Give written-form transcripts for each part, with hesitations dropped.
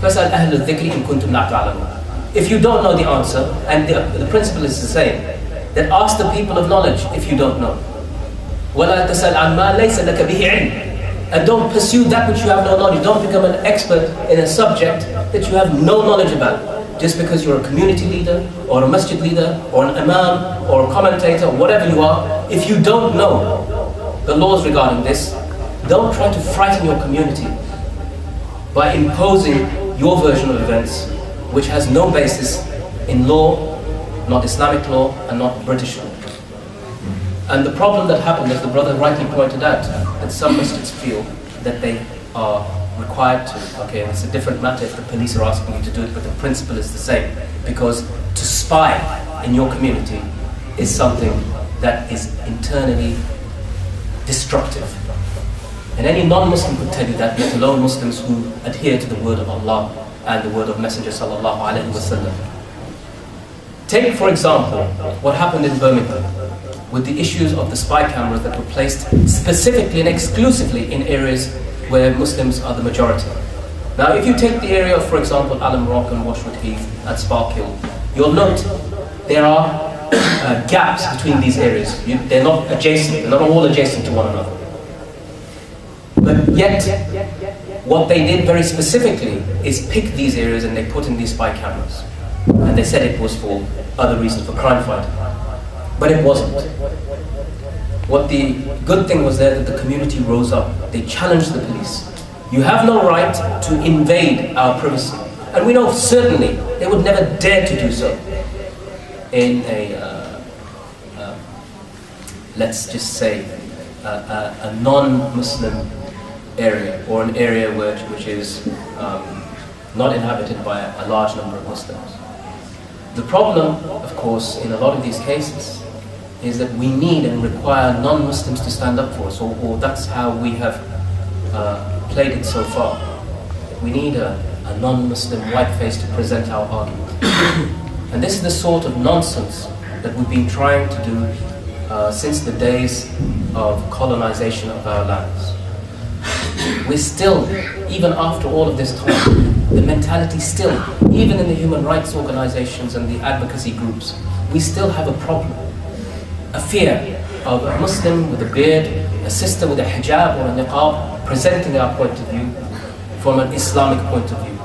فَاسْأَلْ أَهْلَ الذِّكْرِ إِن كُنتُمْ لَا تَعْلَمُونَ. If you don't know the answer, and the principle is the same, then ask the people of knowledge if you don't know. وَلَا تَسَأْلْ عَنْ مَا لَيْسَ لَكَ بِهِ عِلْمٍ. And don't pursue that which you have no knowledge. Don't become an expert in a subject that you have no knowledge about. Just because you're a community leader, or a masjid leader, or an imam, or a commentator, or whatever you are, if you don't know the laws regarding this, don't try to frighten your community by imposing your version of events, which has no basis in law, not Islamic law, and not British law. And the problem that happened, as the brother rightly pointed out, that some masjids feel that they are required to. Okay, it's a different matter if the police are asking you to do it, but the principle is the same. Because to spy in your community is something that is internally destructive. And any non-Muslim could tell you that, let alone Muslims who adhere to the word of Allah and the word of Messenger sallallahu alaihi wasallam. Take, for example, what happened in Birmingham with the issues of the spy cameras that were placed specifically and exclusively in areas where Muslims are the majority. Now, if you take the area of, for example, Alum Rock and Washwood Heath and Sparkhill, you'll note there are gaps between these areas. They're not adjacent, they're not all adjacent to one another. But yet, what they did very specifically is pick these areas and they put in these spy cameras. And they said it was for other reasons, for crime fighting. But it wasn't. What the good thing was there that the community rose up. They challenged the police. You have no right to invade our privacy. And we know certainly they would never dare to do so in let's just say, a non-Muslim area, or an area which is not inhabited by a large number of Muslims. The problem, of course, in a lot of these cases is that we need and require non-Muslims to stand up for us, or that's how we have played it so far. We need a non-Muslim white face to present our argument. And this is the sort of nonsense that we've been trying to do since the days of colonization of our lands. We're still, even after all of this time, the mentality still, even in the human rights organizations and the advocacy groups, we still have a problem. A fear of a Muslim with a beard, a sister with a hijab or a niqab, presenting our point of view from an Islamic point of view.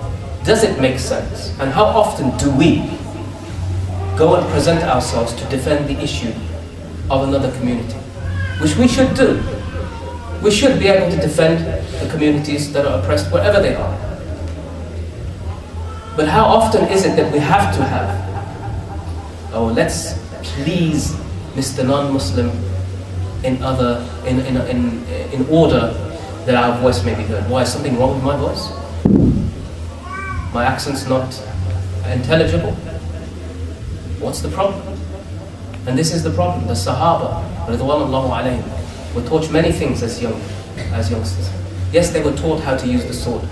Does it make sense? And how often do we go and present ourselves to defend the issue of another community? Which we should do. We should be able to defend the communities that are oppressed wherever they are. But how often is it that we have to have, oh, let's please Mr. Non-Muslim in order that our voice may be heard. Why? Is something wrong with my voice? My accent's not intelligible? What's the problem? And this is the problem. The Sahaba, radhiyallahu alayhim, were taught many things as youngsters. Yes, they were taught how to use the sword.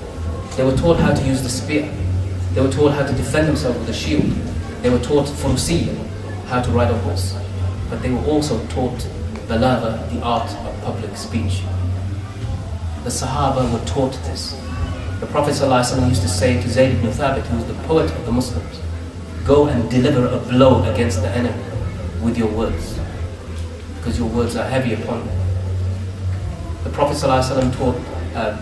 They were taught how to use the spear. They were taught how to defend themselves with a shield. They were taught furusiyya, how to ride a horse. But they were also taught balagha, the art of public speech. The Sahaba were taught this. The Prophet ﷺ used to say to Zayd ibn Thabit, who was the poet of the Muslims, go and deliver a blow against the enemy with your words, because your words are heavy upon them. The Prophet ﷺ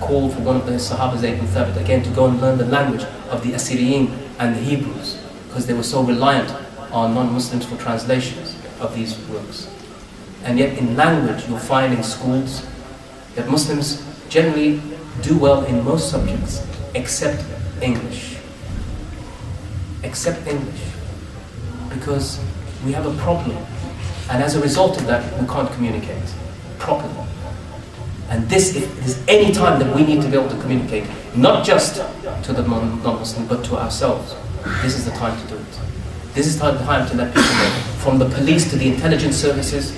called for one of the Sahaba, Zayd ibn Thabit, again to go and learn the language of the Assyrian and the Hebrews, because they were so reliant on non-Muslims for translations of these works. And yet in language you'll find in schools that Muslims generally do well in most subjects except English. Except English. Because we have a problem. And as a result of that, we can't communicate properly. And this, if there's any time that we need to be able to communicate, not just to the non-Muslim, but to ourselves, this is the time to do it. This is the time to let people know, from the police to the intelligence services,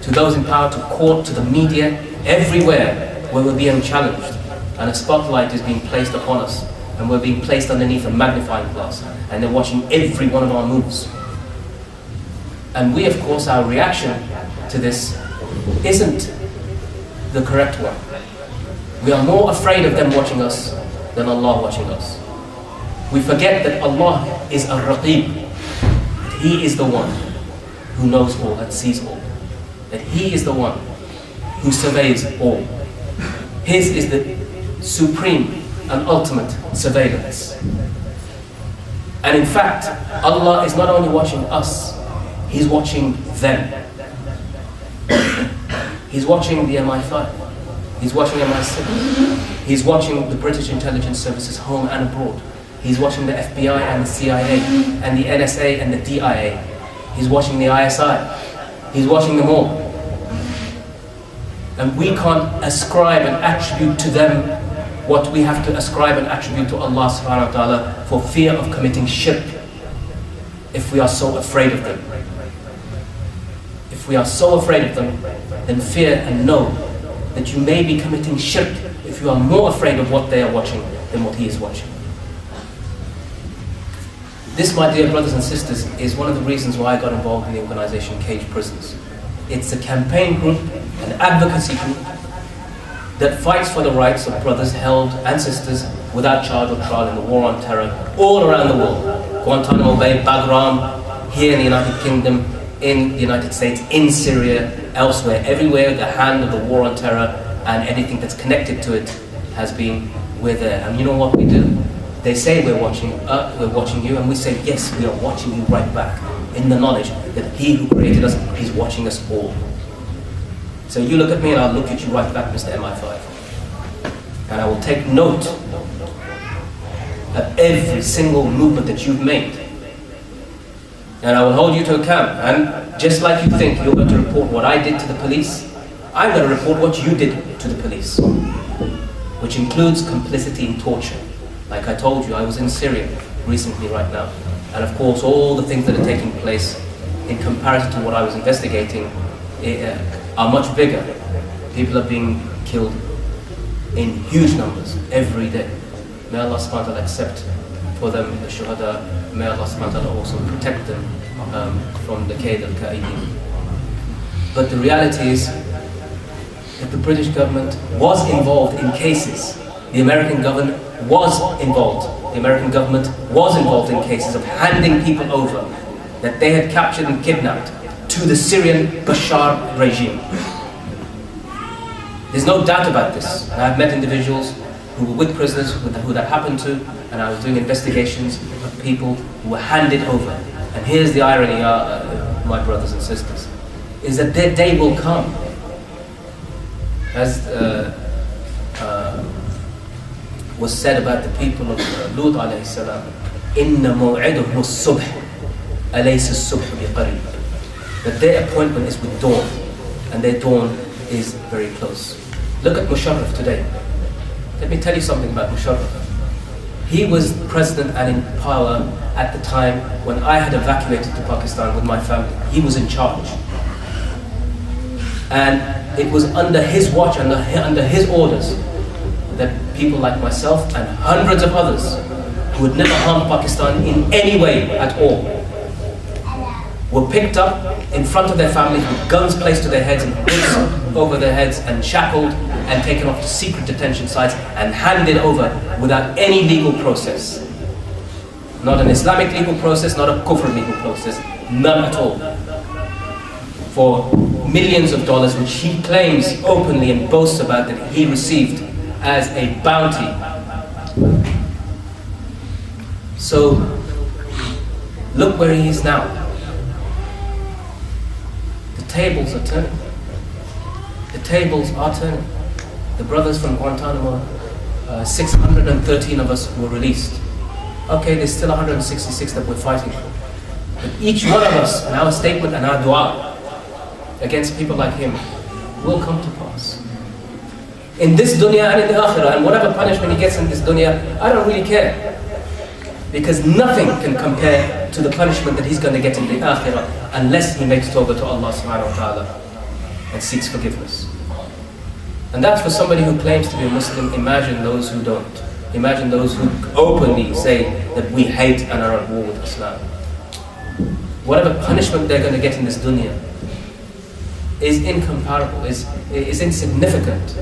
to those in power, to court, to the media, everywhere where we're being challenged and a spotlight is being placed upon us and we're being placed underneath a magnifying glass and they're watching every one of our moves. And we, of course, our reaction to this isn't the correct one. We are more afraid of them watching us than Allah watching us. We forget that Allah is Ar-Raqib. He is the one who knows all and sees all. That He is the one who surveys all. His is the supreme and ultimate surveillance. And in fact, Allah is not only watching us, He's watching them. He's watching the MI5. He's watching MI6. He's watching the British intelligence services home and abroad. He's watching the FBI and the CIA and the NSA and the DIA. He's watching the ISI. He's watching them all. And we can't ascribe and attribute to them what we have to ascribe and attribute to Allah subhanahu wa ta'ala for fear of committing shirk, if we are so afraid of them. If we are so afraid of them, then fear and know that you may be committing shirk if you are more afraid of what they are watching than what He is watching. This, my dear brothers and sisters, is one of the reasons why I got involved in the organization Cage Prisons. It's a campaign group, an advocacy group, that fights for the rights of brothers held and sisters without charge or trial in the war on terror all around the world. Guantanamo Bay, Bagram, here in the United Kingdom, in the United States, in Syria, elsewhere, everywhere the hand of the war on terror and anything that's connected to it has been, we're there. And you know what we do? They say we're watching you, and we say yes, we are watching you right back, in the knowledge that He who created us, He's watching us all. So you look at me and I'll look at you right back, Mr. MI5. And I will take note of every single movement that you've made. And I will hold you to account. And just like you think you're going to report what I did to the police, I'm going to report what you did to the police, which includes complicity in torture. Like I told you, I was in Syria recently right now. And of course, all the things that are taking place in comparison to what I was investigating are much bigger. People are being killed in huge numbers every day. May Allah subhanahu wa ta'ala accept for them the shuhada. May Allah subhanahu wa ta'ala also protect them from the kayd al-ka'idin. But the reality is that the British government was involved in cases. The American government was involved. The American government was involved in cases of handing people over that they had captured and kidnapped to the Syrian Bashar regime. There's no doubt about this. And I've met individuals who were with prisoners who that happened to, and I was doing investigations of people who were handed over. And here's the irony, my brothers and sisters, is that their day will come. As was said about the people of Lut alayhi salam, inna maw'idahum as-subh alaysa as-subh biqarib. That their appointment is with dawn, and their dawn is very close. Look at Musharraf today. Let me tell you something about Musharraf. He was president and in power at the time when I had evacuated to Pakistan with my family. He was in charge. And it was under his watch, under his orders, that people like myself and hundreds of others who had never harmed Pakistan in any way at all were picked up in front of their families with guns placed to their heads and hoods over their heads and shackled and taken off to secret detention sites and handed over without any legal process. Not an Islamic legal process, not a Kufr legal process, none at all. For millions of dollars, which he claims openly and boasts about that he received as a bounty. So, look where he is now. The tables are turning. The tables are turning. The brothers from Guantanamo, 613 of us were released. Okay, there's still 166 that we're fighting for. But each one of us, in our statement and our dua against people like him, will come to pass. In this dunya and in the akhirah, and whatever punishment he gets in this dunya, I don't really care. Because nothing can compare to the punishment that he's going to get in the akhirah unless he makes tawbah to Allah subhanahu wa ta'ala and seeks forgiveness. And that's for somebody who claims to be a Muslim. Imagine those who don't. Imagine those who openly say that we hate and are at war with Islam. Whatever punishment they're going to get in this dunya is incomparable, is insignificant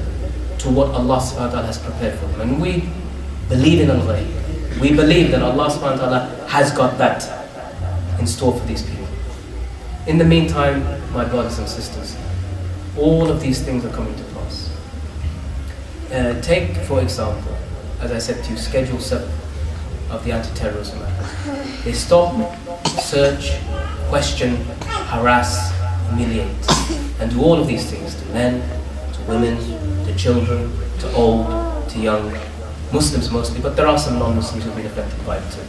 to what Allah subhanahu wa ta'ala has prepared for them. And we believe in al-ghayb. We believe that Allah subhanahu wa ta'ala has got that in store for these people. In the meantime, my brothers and sisters, all of these things are coming to pass. Take, for example, as I said to you, Schedule 7 of the Anti-Terrorism Act. They stop, search, question, harass, humiliate, and do all of these things to men, to women, to children, to old, to young, Muslims mostly, but there are some non-Muslims who have been affected by it too.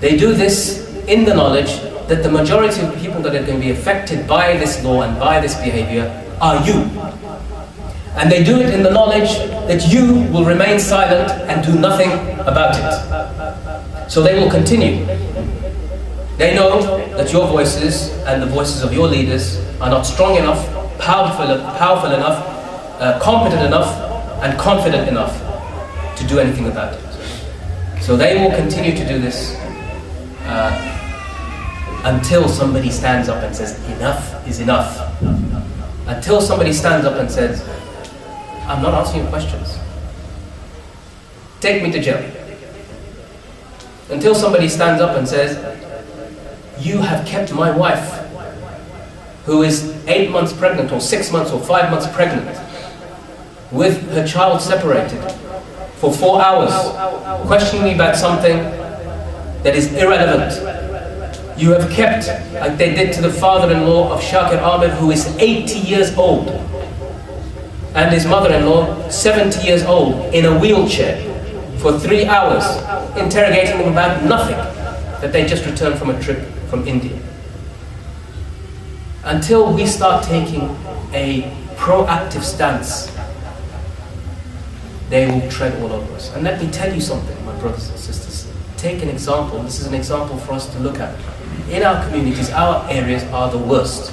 They do this in the knowledge that the majority of the people that are going to be affected by this law and by this behavior are you. And they do it in the knowledge that you will remain silent and do nothing about it. So they will continue. They know that your voices and the voices of your leaders are not strong enough, powerful enough, competent enough, and confident enough to do anything about it. So they will continue to do this until somebody stands up and says, enough is enough. Until somebody stands up and says, I'm not answering your questions. Take me to jail. Until somebody stands up and says, you have kept my wife, who is 8 months pregnant or 6 months or 5 months pregnant, with her child separated for 4 hours, questioning me about something that is irrelevant. You have kept, like they did to the father-in-law of Shakir Ahmed, who is 80 years old, and his mother-in-law, 70 years old, in a wheelchair for 3 hours, interrogating them about nothing, that they just returned from a trip from India. Until we start taking a proactive stance, they will tread all over us. And let me tell you something, my brothers and sisters. Take an example. This is an example for us to look at. In our communities, our areas are the worst.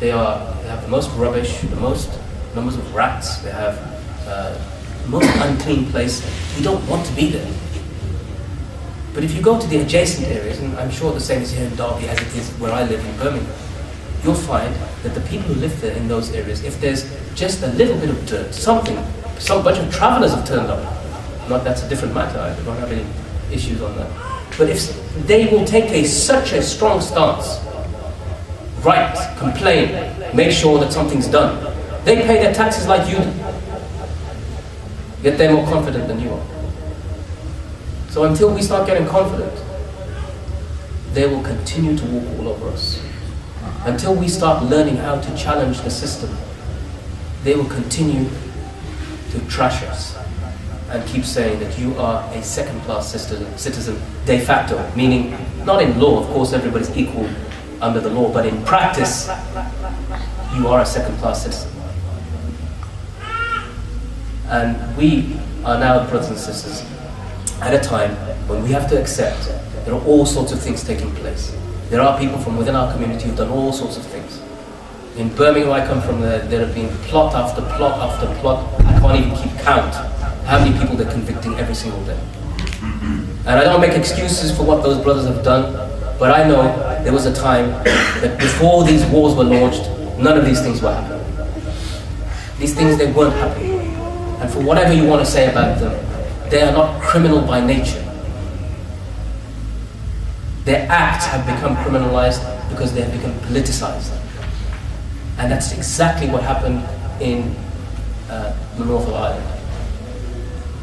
They have the most rubbish, the most numbers of rats. They have the most unclean place. We don't want to be there. But if you go to the adjacent areas, and I'm sure the same is here in Derby as it is where I live in Birmingham, you'll find that the people who live there in those areas, if there's just a little bit of dirt, some bunch of travellers have turned up. Not that's a different matter. I don't have any issues on that. But if they will take such a strong stance, write, complain, make sure that something's done. They pay their taxes like you do, yet they're more confident than you are. So until we start getting confident, they will continue to walk all over us. Until we start learning how to challenge the system, they will continue to trash us and keep saying that you are a second-class citizen de facto, meaning not in law, of course everybody's equal under the law, but in practice, you are a second-class citizen. And we are now, brothers and sisters, at a time when we have to accept there are all sorts of things taking place. There are people from within our community who've done all sorts of things. In Birmingham, I come from, there have been plot after plot after plot. I can't even keep count how many people they're convicting every single day. And I don't make excuses for what those brothers have done, but I know there was a time that before these wars were launched, none of these things were happening. These things, they weren't happening. And for whatever you want to say about them, they are not criminal by nature. Their acts have become criminalized because they have become politicized. And that's exactly what happened in the north of Ireland.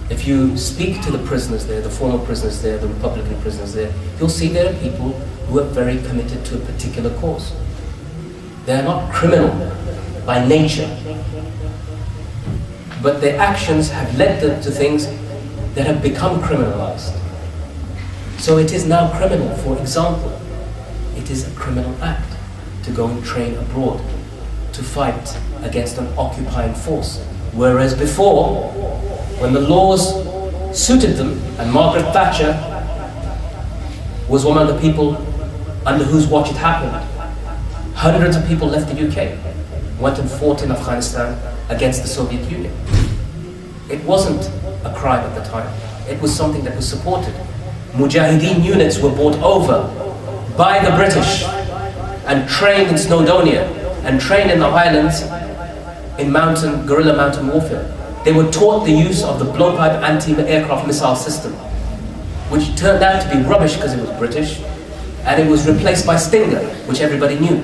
If you speak to the prisoners there, the former prisoners there, the Republican prisoners there, you'll see there are people who are very committed to a particular cause. They are not criminal by nature, but their actions have led them to things that have become criminalized. So it is now criminal. For example, it is a criminal act to go and train abroad, to fight against an occupying force. Whereas before, when the laws suited them, and Margaret Thatcher was one of the people under whose watch it happened, hundreds of people left the UK, went and fought in Afghanistan against the Soviet Union. It wasn't a crime at the time. It was something that was supported. Mujahideen units were brought over by the British and trained in Snowdonia and trained in the Highlands in guerrilla mountain warfare. They were taught the use of the blowpipe anti-aircraft missile system, which turned out to be rubbish because it was British, and it was replaced by Stinger, which everybody knew.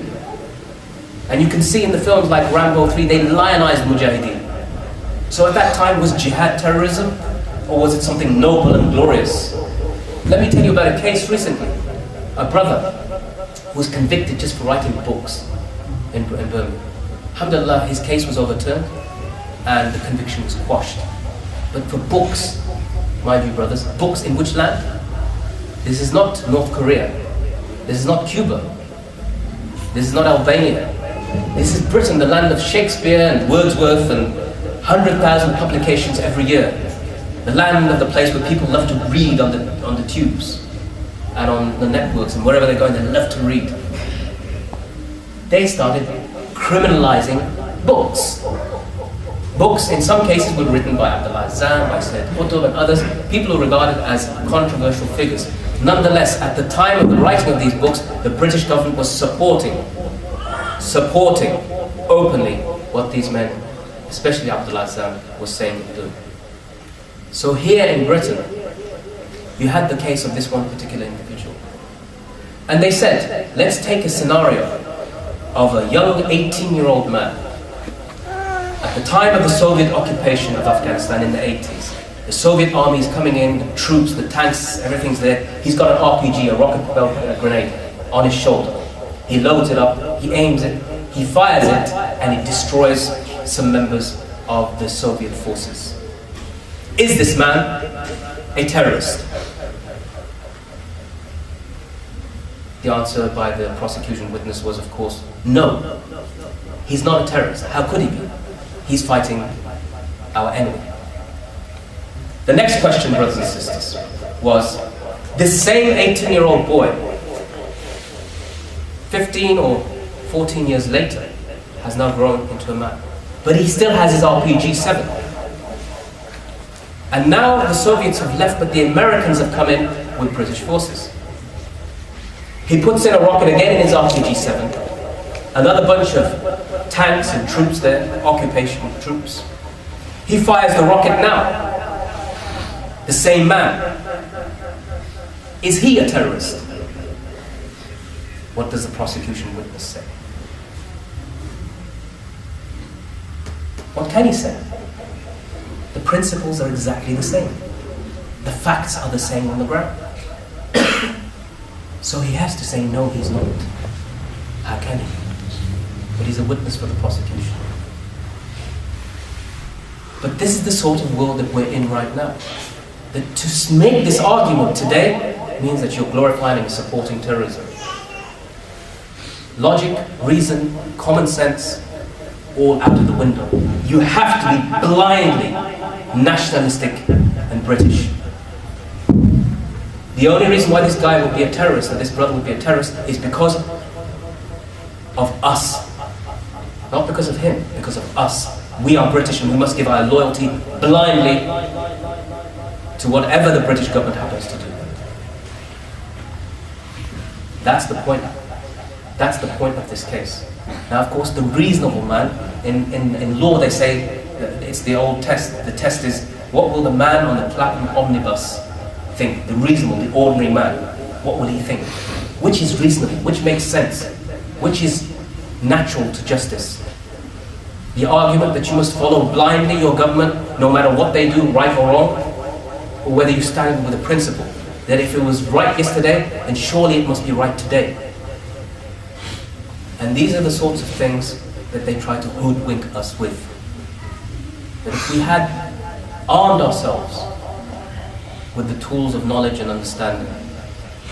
And you can see in the films like Rambo 3, they lionized Mujahideen. So at that time, was jihad terrorism, or was it something noble and glorious? Let me tell you about a case recently. A brother was convicted just for writing books in Birmingham. Alhamdulillah, his case was overturned and the conviction was quashed. But for books, mind you brothers, books in which land? This is not North Korea. This is not Cuba. This is not Albania. This is Britain, the land of Shakespeare and Wordsworth and 100,000 publications every year. The land of the place where people love to read on the tubes and on the networks and wherever they're going, they love to read. They started criminalizing books. Books, in some cases, were written by Moazzam, by Sayyid Qutb and others, people who are regarded as controversial figures. Nonetheless, at the time of the writing of these books, the British government was supporting openly what these men, especially Moazzam, was saying and doing. So here in Britain, you had the case of this one particular individual. And they said, let's take a scenario of a young 18-year-old man. At the time of the Soviet occupation of Afghanistan in the 80s, the Soviet army is coming in, the troops, the tanks, everything's there. He's got an RPG, a rocket-propelled grenade, on his shoulder. He loads it up, he aims it, he fires it, and it destroys some members of the Soviet forces. Is this man a terrorist? The answer by the prosecution witness was, of course, no. He's not a terrorist. How could he be? He's fighting our enemy. The next question, brothers and sisters, was this same 18-year-old boy, 15 or 14 years later, has now grown into a man. But he still has his RPG-7. And now the Soviets have left, but the Americans have come in with British forces. He puts in a rocket again in his RPG-7. Another bunch of tanks and troops there, occupation troops. He fires the rocket now. The same man. Is he a terrorist? What does the prosecution witness say? What can he say? The principles are exactly the same. The facts are the same on the ground. So he has to say, no, he's not. How can he? But he's a witness for the prosecution. But this is the sort of world that we're in right now. That to make this argument today means that you're glorifying and supporting terrorism. Logic, reason, common sense, all out of the window. You have to be blindly nationalistic and British. The only reason why this guy would be a terrorist, or this brother would be a terrorist, is because of us. Not because of him, because of us. We are British and we must give our loyalty blindly to whatever the British government happens to do. That's the point. That's the point of this case. Now, of course, the reasonable man, in law they say, it's the old test. The test is, what will the man on the platinum omnibus think? The reasonable, the ordinary man. What will he think? Which is reasonable? Which makes sense? Which is natural to justice? The argument that you must follow blindly your government, no matter what they do, right or wrong, or whether you stand with a principle, that if it was right yesterday, then surely it must be right today. And these are the sorts of things that they try to hoodwink us with. That if we had armed ourselves with the tools of knowledge and understanding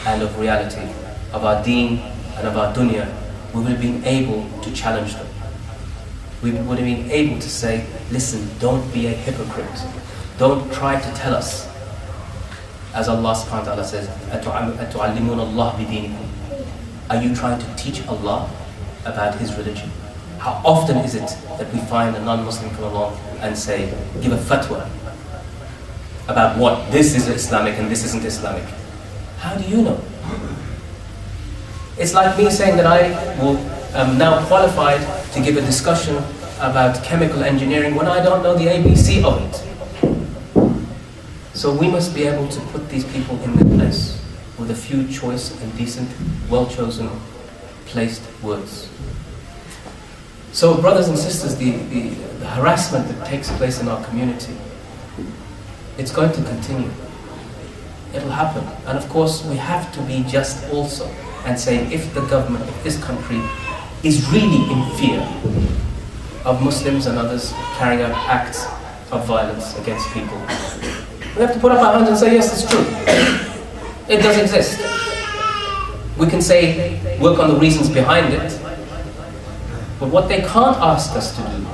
and of reality, of our deen and of our dunya, we would have been able to challenge them. We would have been able to say, listen, don't be a hypocrite. Don't try to tell us, as Allah subhanahu wa ta'ala says, أَتُعَلِّمُونَ اللَّهَ بِدِينِكُمْ. Are you trying to teach Allah about His religion? How often is it that we find a non-Muslim come along and say, give a fatwa about what this is Islamic and this isn't Islamic? How do you know? It's like me saying that I am now qualified to give a discussion about chemical engineering when I don't know the ABC of it. So we must be able to put these people in their place with a few choice and decent, well-chosen, placed words. So brothers and sisters, the harassment that takes place in our community, it's going to continue. It'll happen. And of course, we have to be just also and say, if the government of this country is really in fear of Muslims and others carrying out acts of violence against people, we have to put up our hands and say, yes, it's true. It does exist. We can say, work on the reasons behind it, but what they can't ask us to do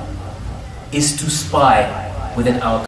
is to spy within our